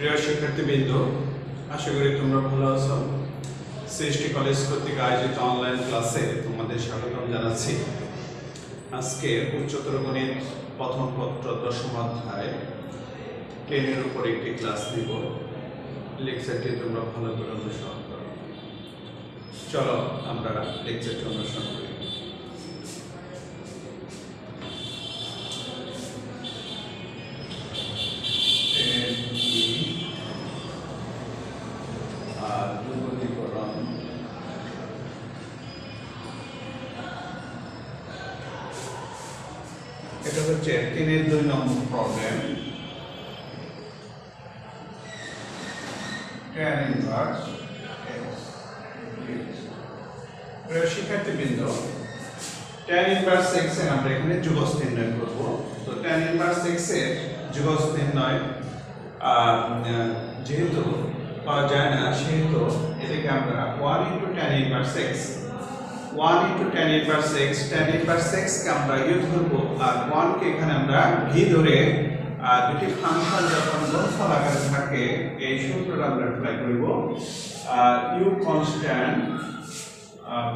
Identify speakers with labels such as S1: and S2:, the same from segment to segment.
S1: প্রিয় শিক্ষার্থীবৃন্দ, আশা করি তোমরা ভালো আছো। সৃষ্টি কলেজ কর্তৃক আয়োজিত অনলাইন ক্লাসে তোমাদের স্বাগতম জানাচ্ছি। আজকে উচ্চতর গণিত প্রথম পত্র দশম অধ্যায় 10-এর উপর একটি ক্লাস নিব। লেকচারটি তোমরা ভালো করে অনুসরণ করো। চলো আমরা লেকচারটি অনুসরণ করি। এটা হচ্ছে 3-এর 2 নম্বর প্রবলেম। tan inverse x। প্রিয় শিক্ষার্থীবৃন্দ, tan ইনভার্স x এর আমরা এখানে যুগজ নির্ণয় করব। তো tan ইনভার্স x এর যুগজ নির্ণয় যেহেতু পাওয়া যায় না, সেহেতু এটাকে আমরা 1 * tan inverse x 1 * tan inverse x tan inverse x কে আমরা u ধরব, আর 1 কে এখানে আমরা v ধরে দুটি ফাংশন যখন গুণফল আকারে থাকে এই সূত্রটা আমরা অ্যাপ্লাই করব। u কনস্ট্যান্ট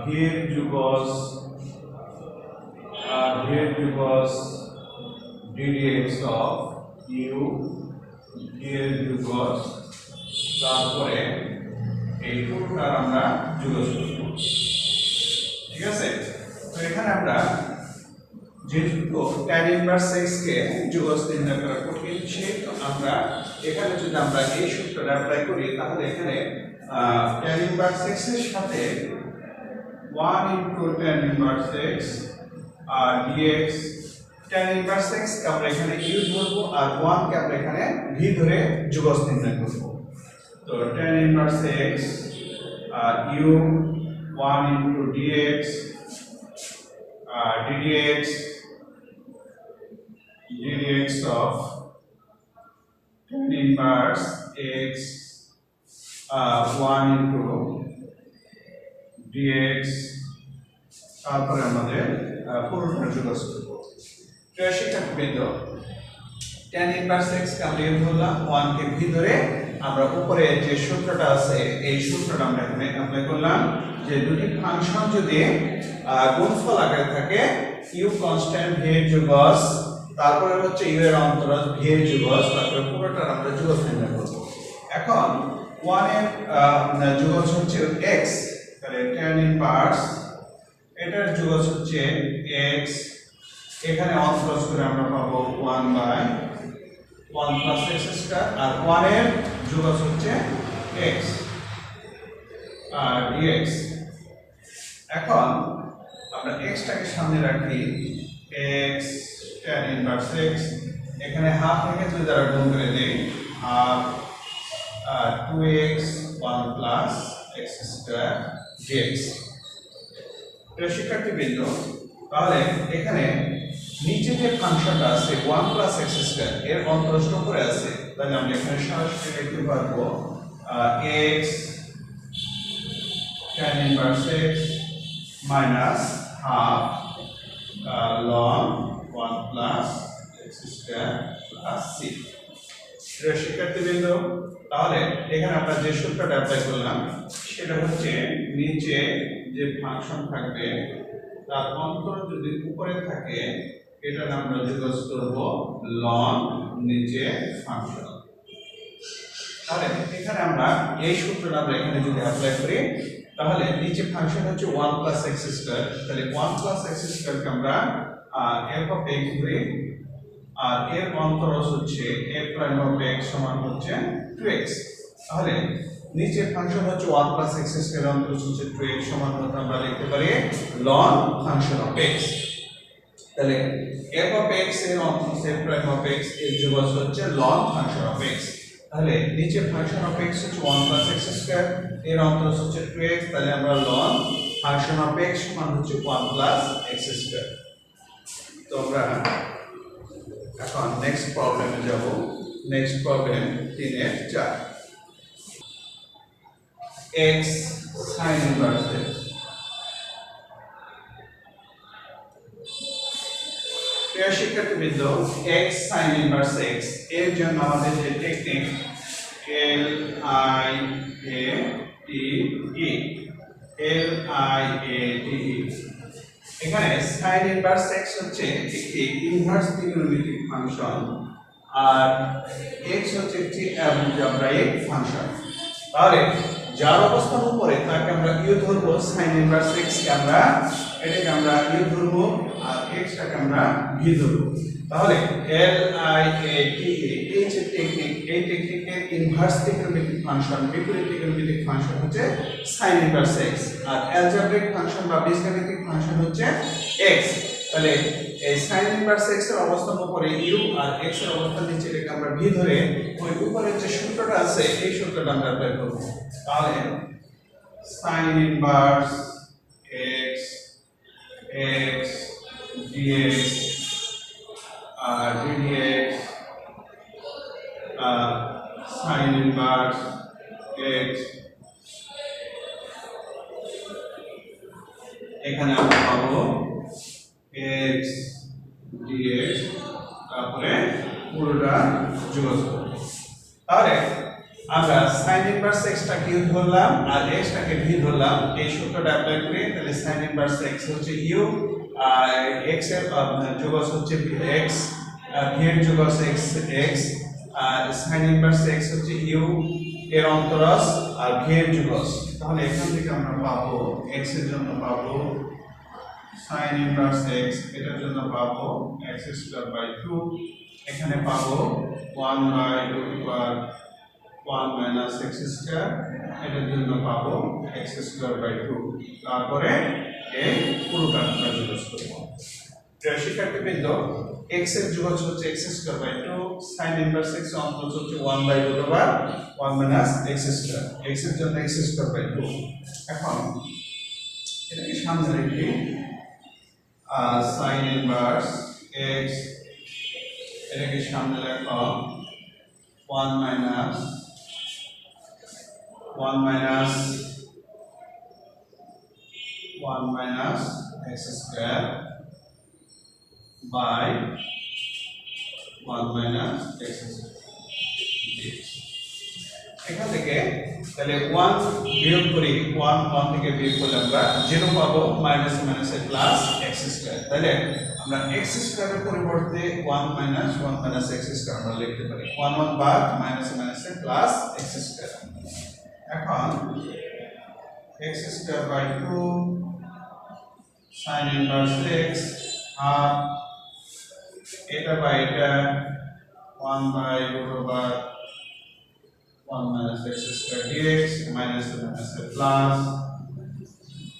S1: v এর যুগজ ddx অফ u v এর যুগজ, তারপরে এই পুরোটার আমরা যুগজ করব। ঠিক আছে? তো এখানে আমরা যেহেতু tan ইনভার্স x কে যুগজ নির্ণয় করা কঠিন, সেহেতু আমরা এখানে যদি আমরা এই সূত্রটা অ্যাপ্লাই করি, তাহলে এখানে tan ইনভার্স x এর সাথে 1 * tan ইনভার্স x আর dx, tan ইনভার্স x কে আমরা এখানে u ধরব, আর 1 কে আমরা এখানে v ধরে যুগজ নির্ণয় করব। তো tan inverse x R u 1 * dx ddx of tan inverse x 1 * dx, তারপরে আমাদের পুরোটা যুগজ করব। প্রিয় শিক্ষার্থীবৃন্দ, tan ইনভার্স x কে আমরা ধরলাম, 1 কে v ধরে আমরা উপরে যে সূত্রটা আছে এই সূত্রটা আমরা এখানে অ্যাপ্লাই করলাম যে দুটি ফাংশন যদি গুণফল আকারে থাকে u কনস্ট্যান্ট v এর যুগজ, তারপরে হচ্ছে u এর অন্তরাল v এর যুগজ, তারপরে পুরোটার আমরা যুগজ নির্ণয় করব। এখন 1 এর যুগজ হচ্ছে x, তাহলে tan ইনভার্স এটার যুগজ হচ্ছে x, এখানে অন্তরাল করে আমরা পাবো 1/1 + x², আর 1 এর যুগজ হচ্ছে x আর dx। এখন আমরা x টাকে সামনে রাখি, x tan ইনভার্স x, এখানে হাফ থেকে যদি দ্বারা গুণ করে দেই, হাফ 2x 1 + x² dx। প্রিয় শিক্ষার্থীবৃন্দ, তাহলে এখানে নিচে যে ফাংশনটা আছে 1 + x² এর অন্তরস্থ করে আছে, তাহলে আমরা এখানে সরাসরি লিখতে পারবো x tan inverse x minus half ln 1 + x² plus c। প্রিয় শিক্ষার্থীবৃন্দ, তাহলে এখানে আমরা যে সূত্রটা অ্যাপ্লাই করলাম সেটা হচ্ছে নিচে যে ফাংশন থাকবে তার অন্তর যদি উপরে থাকে এটা আমরা যুগজ করব ln নিচে ফাংশন। তাহলে এখানে আমরা এই সূত্রটা আমরা এখানে যদি অ্যাপ্লাই করি, তাহলে নিচে ফাংশন হচ্ছে 1 + x², তাহলে 1 + x² কে আমরা f of x ধরি, আর এর অন্তরাল হচ্ছে f prime of x সমান হচ্ছে 2x। তাহলে নিচে ফাংশন হচ্ছে 1 + x² এর অন্তরাল হচ্ছে 2x সমান হতে আমরা লিখতে পারি ln ফাংশন of x। তাহলে f of x এর অন্তরাল f prime of x এর যুগজ হচ্ছে ln ফাংশন of x। তাহলে নিচে ফাংশন অফ x হচ্ছে 1 + x² এর অন্তরাল হচ্ছে 2x, তাহলে আমরা ln ফাংশন অফ x সমান হচ্ছে 1 + x²। তো আমরা এখন নেক্সট প্রবলেমে যাব। নেক্সট প্রবলেম 3-এর 4, x sin ইনভার্স x। প্রিয় শিক্ষার্থীবৃন্দ, x sin ইনভার্স x এর জন্য আমাদের যে technique L I A T E, L I A T E. এখানে sin ইনভার্স x হচ্ছে একটি ইনভার্স ত্রিকোণমিতিক ফাংশন আর x হচ্ছে একটি অ্যালজেব্রাইক ফাংশন। তাহলে যার অবস্থান উপরে তাকে আমরা ইউ ধরবো, sin ইনভার্স x কে আমরা এটাকে আমরা ইউ ধরবো আর x টাকে আমরা ভি ধরবো। তাহলে এল আই এ টি এই যে টেকনিক, এই টেকনিকের ইনভার্স ত্রিকোণমিতিক ফাংশন, বিপরীত ত্রিকোণমিতিক ফাংশন হচ্ছে sin ইনভার্স x আর অ্যালজেব্রিক ফাংশন বা বীজগাণিতিক ফাংশন হচ্ছে x। তাহলে এই sin ইনভার্স x এর অবস্থান উপরে u আর x এর অবস্থান নিচে এটাকে আমরা v ধরে ওই উপরের যে সূত্রটা আছে এই সূত্রটা আমরা বের করব। তাহলে sin inverse x x dx ddx sin inverse x, এখানে আমরা পাবো x dx, তারপরে পুরোটা যোগ করব। তাহলে আমরা sin ইনভার্স x টা কি ধরলাম আর x টাকে v ধরলাম, এই সূত্রটা অ্যাপ্লাই করে তাহলে sin ইনভার্স x হচ্ছে u আর x এর যোগস হচ্ছে x, v এর যোগস x আর sin ইনভার্স x হচ্ছে u এর অন্তরজ আর v এর যোগস। তাহলে এখান থেকে আমরা পাবো x এর জন্য পাবো sin ইনভার্স x, এটার জন্য পাবো x স্কয়ার বাই 2, এখানে পাবো 1 by root over 1 minus x square, এটার জন্য পাবো x স্কয়ার বাই 2, তারপরে এই পুরোটা আমরা যোগ করব। শিক্ষার্থীবৃন্দ, x এর যোগ হচ্ছে x square by 2, sin inverse x অন্তরজ হচ্ছে 1 by root over 1 minus x square, x এর জন্য x স্কয়ার বাই 2। এখন এটাকে সামনে রেখে sin ইনভার্স x, এটাকে সামনে রাখো 1 minus 1 minus x square by 1 minus x square. এখান থেকে তাহলে 1 বিয়োগ করি, 1 থেকে বিয়োগ করলে আমরা 0 পাবো, মাইনাস মাইনাসে প্লাস x স্কয়ার। তাহলে আমরা x স্কয়ারের পরিবর্তে 1 মাইনাস x স্কয়ার আমরা লিখতে পারি, 1 বাদ মাইনাস মাইনাসে প্লাস x স্কয়ার। এখন x square by 2 sin inverse x half, এটা বাই এটা 1 by root over 1 minus x square dx minus plus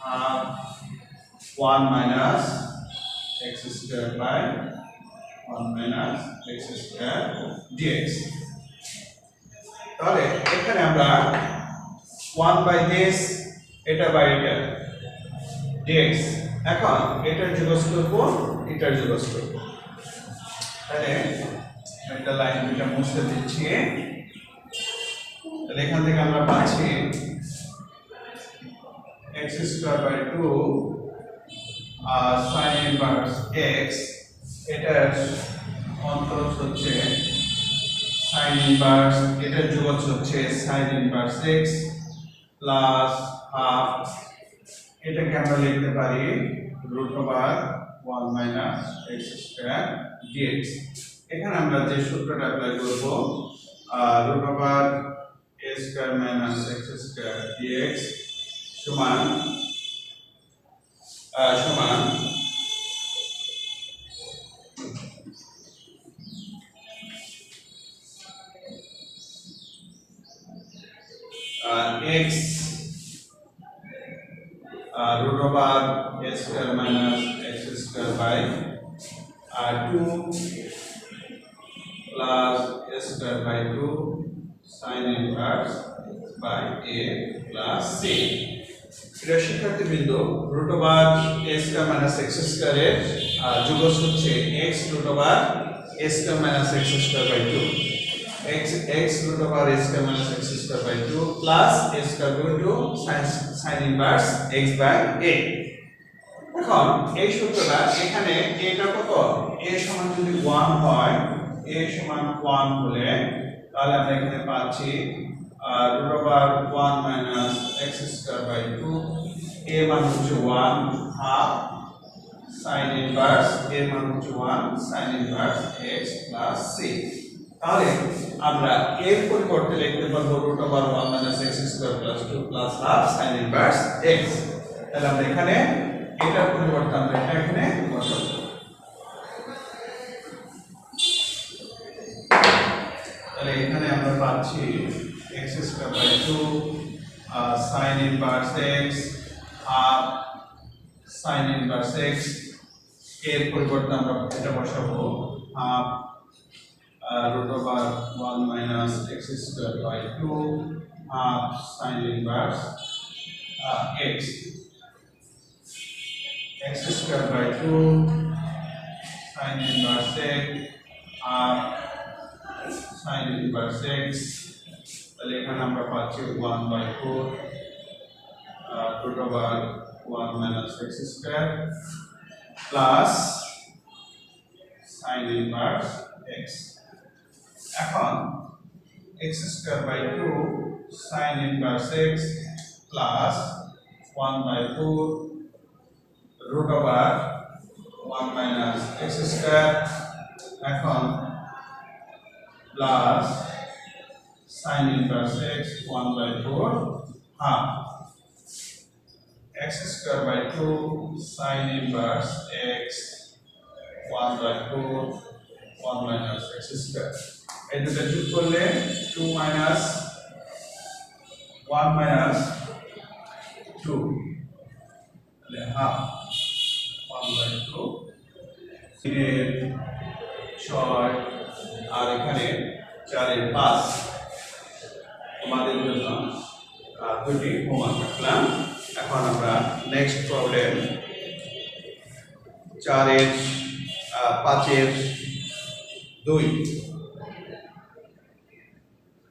S1: half 1 minus x square by 1 minus x square dx। তাহলে এখানে আমরা 1 by this, এটা by এটা dx, এখন এটার যোগস করব এটার যোগস করব। তাহলে একটা লাইন দুটো মুছে দিচ্ছি, তাহলে এখান থেকে আমরা পাচ্ছি x square by 2 sin inverse x, এটার অন্তরজ হচ্ছে sin ইনভার্স, এটার যোগজ হচ্ছে sin inverse x plus half, এটাকে আমরা লিখতে পারি root over 1 minus x square dx। এখানে আমরা যে সূত্রটা অ্যাপ্লাই করব, root over a square minus x square dx সমান x root over a square minus x square by 2 plus a square by 2 sin inverse by a plus c। প্রিয় শিক্ষার্থীবৃন্দ, root over a square minus x স্কয়ারের যোগস হচ্ছে x রুট over a square minus x square by 2, x root over a square minus x square by 2 plus a square by 2 sin inverse x by a। এখন এই সূত্রটা এখানে এটা কত, a সমান যদি 1 হয়, a সমান 1 হলে তাহলে আমরা এখানে পাচ্ছি root over 1 minus x square by 2 a মান হচ্ছে 1 হাফ sin ইনভার্স a মান হচ্ছে 1 sin inverse x plus c। তাহলে আমরা এর পরিবর্তে লিখতে পারবো root over 1 minus x square plus 2 plus half sin inverse x। তাহলে আমরা এখানে এটার পরিবর্তে আমরা এটা এখানে বসাবো। তাহলে এখানে আমরা পাচ্ছি x square by 2 sin inverse x half sin inverse x এর পরিবর্তে আমরা এটা বসাবো half root over 1 minus x square by 2 half sin inverse x square by 2 sin inverse x half sin inverse x তাহলে এখানে আমরা পাচ্ছি 1 by 4 root over 1 minus x square plus sin inverse x। এখন x square by 2 sin inverse x plus 1 by 4 root over 1 minus x square এখন plus sin inverse x 1 by 4 half x square by 2 sin inverse x 1 by 4 1 minus x square এই দুটো যোগ করলে 2 minus 1 minus 2 তাহলে half 1 by 2 এর 6 আর এখানে 4 এর 5 আমাদের জন্য দুটি হোমওয়ার্ক রাখলাম। এখন আমরা নেক্সট প্রবলেম 4 এর 5 এর 2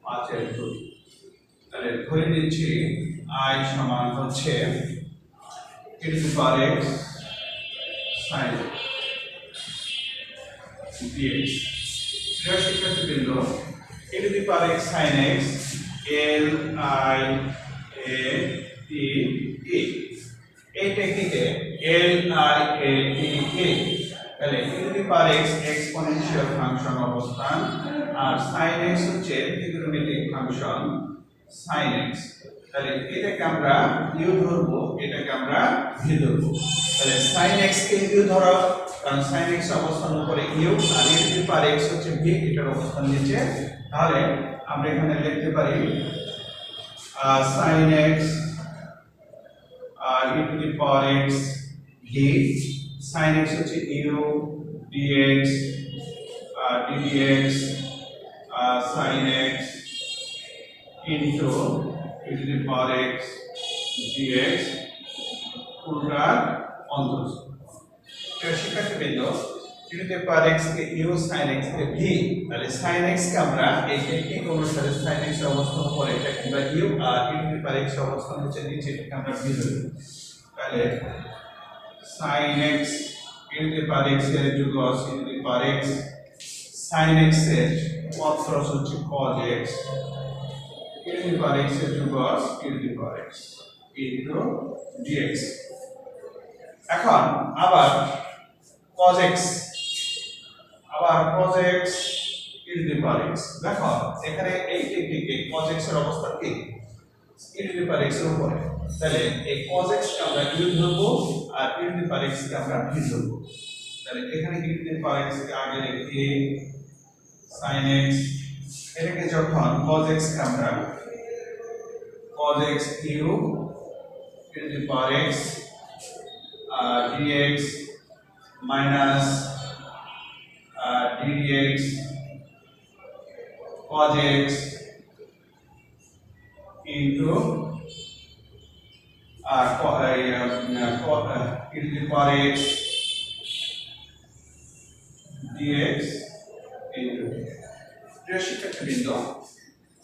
S1: 5 এর 2 তাহলে ধরে নিচ্ছি i সমান হচ্ছে e to the power x sin dx। প্রিয় শিক্ষার্থীবৃন্দ e to the power x sin x l i a t e এই টেকনিকে l i a t e তাহলে e to the power x exponential function অবস্থান আর sin x হচ্ছে ত্রিকোণমিতিক function sin x। তাহলে এটাকে আমরা u ধরবো এটাকে আমরা v ধরবো। তাহলে sin x কে u ধরো কারণ sin x অবস্থান উপরে u R e to the power x হচ্ছে v এটার অবস্থান নিচে। তাহলে আমরা এখানে লিখতে পারি sin x e to the power x v sin x হচ্ছে u dx ddx sin x into e to the power x dx পুরোটার অন্তর্গত। শিক্ষার্থীবৃন্দ e to the power x K u sin x K v তাহলে sin x কে আমরা এই technique অনুসারে sin x এর অবস্থান উপরে এটা কিংবা u R e to the power x এর অবস্থান হচ্ছে নিচে এটাকে আমরা v ধরব। তাহলে sin x e to the power x এর যোগ e to the power x sin x এর পদ খরচ হচ্ছে cos x e to the power x এর যোগ e to the power x into dx। এখন আবার cos x e to the power x দেখো এখানে এই টেকনিকে cos x এর অবস্থান কি e to the power x এর উপরে। তাহলে এই cos x কে আমরা u ধরবো আর e to the power x কে আমরা v ধরবো। তাহলে এখানে e to the power x কে আগে লিখি sin x এটাকে যখন cos x কে আমরা cos x u e to the power x dx minus ddx cos x into e to the power x dx into প্রিয় শিক্ষার্থীবৃন্দ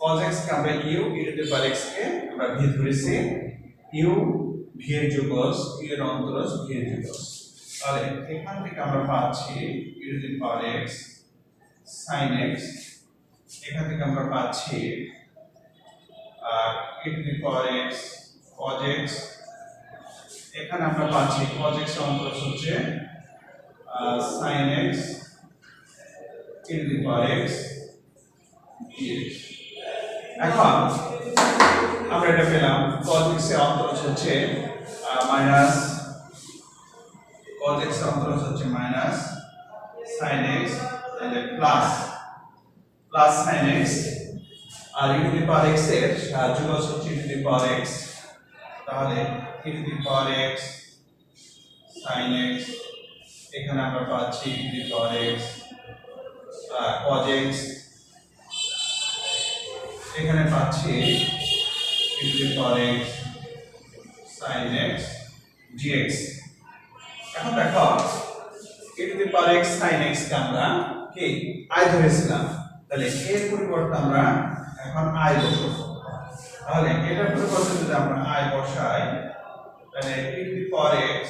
S1: cos x কে আমরা u e to the power x কে আমরা v ধরেছি u v এর যোগজ u এর অন্তরজ v এর যোগজ। তাহলে এখান থেকে আমরা পাচ্ছি e to the power x sin x এখান থেকে আমরা পাচ্ছি e to the power x cos x, এখানে আমরা পাচ্ছি cos x এর অন্তরজ হচ্ছে sin x e to the power x dx। এখন আমরা এটা পেলাম cos x এর অন্তরজ হচ্ছে মাইনাস cos x এর অন্তরজ হচ্ছে মাইনাস sin x তাহলে প্লাস sin x আর e to the power x এর যোগফল হচ্ছে e to the power x, তাহলে e to the power x sin x, এখানে আমরা পাচ্ছি e to the power x cos x, এখানে পাচ্ছি e to the power x sin x dx। এখন দেখো e to the power x sin x কে আমরা কি i ধরেছিলাম, তাহলে এর পরিবর্তে আমরা এখন i বসাবো। তাহলে এটার পরিবর্তে যদি আমরা i বসাই তাহলে e to the power x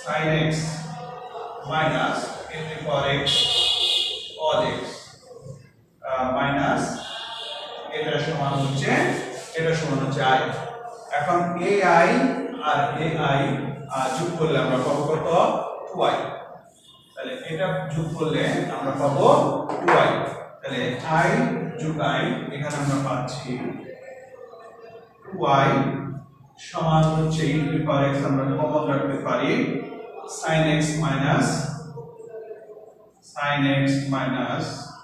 S1: sin x minus e to the power x cos x minus এটা সমান হচ্ছে i। এখন ai আর ai যোগ করলে আমরা পাবো কত 2i, তাহলে এটা যোগ করলে আমরা পাবো 2i, তাহলে i যোগ i এখানে আমরা পাচ্ছি 2i সমান হচ্ছে e to the power x আমরা কমন রাখতে পারি sin x minus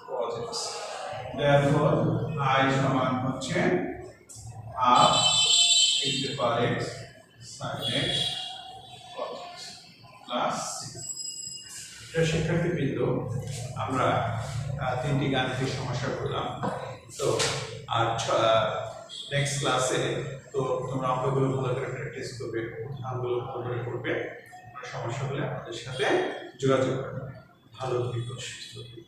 S1: cos x, therefore i সমান হচ্ছে half e to the power x sin x cos x plus শিক্ষার্থীবৃন্দ আমরা তিনটি গাণিতিক সমস্যা করলাম। তো আর নেক্সট ক্লাসে তো তোমরা অঙ্কগুলো ভালো করে প্র্যাকটিস করবে, উদাহরণগুলো ভালো করে করবে, সমস্যাগুলো আমাদের সাথে যোগাযোগ করবে। ভালো থেকো, সুস্থ থেকো।